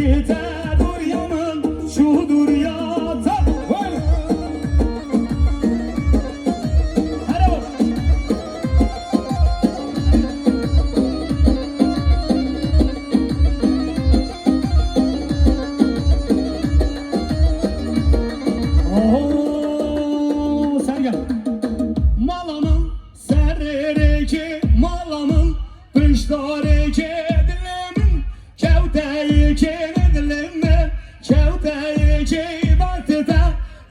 yeter Uryanın şudur yatar. Hadi bak. Oho Sergen. Malamın serreki malamın dışlareki dilemin kevteyeki dilemin kevteyeki baktı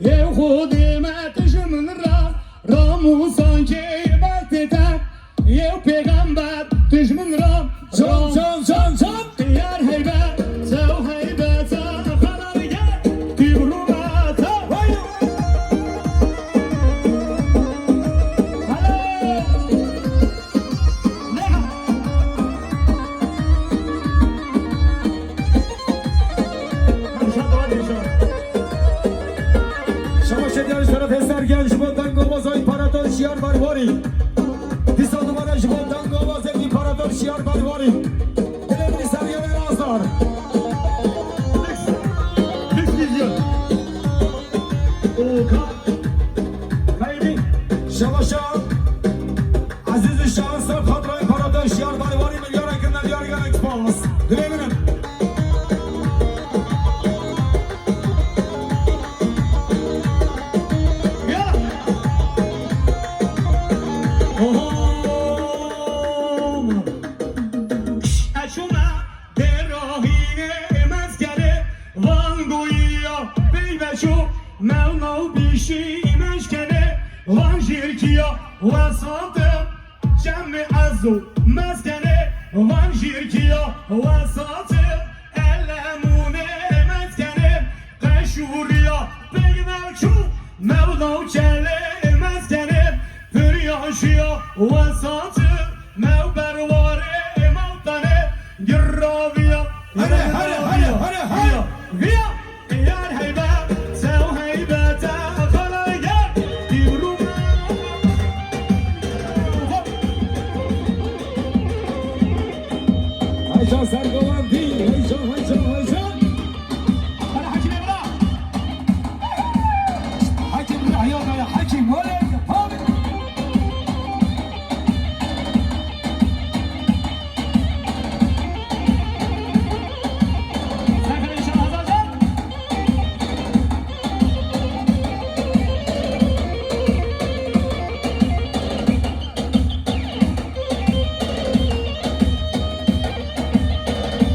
ev hudime tışımın ramusan ki baktı ev peygamber tışımın can yar heybet sev heybet kanar gel tibrumata Sergen Jibondan Gobozo İmparator Şiar Barvari Disa numara Jibondan Gobozo İmparator Şiar Barvari Dilemini Sergen Erazlar Lüks vizyon Oka Kaybin Şavaşa Aziz-i Şahansar Kadra İmparator Şiar Barvari Milyar Ekimler Yargan Ekspans Dileminin Mevno bişi meşkene Van jirkiya vasatı Cemmi azu meskene Van jirkiya vasatı Ellemune meskene Teşuriya beynelçu Mevno kele meskene Fıryaşıya vasatı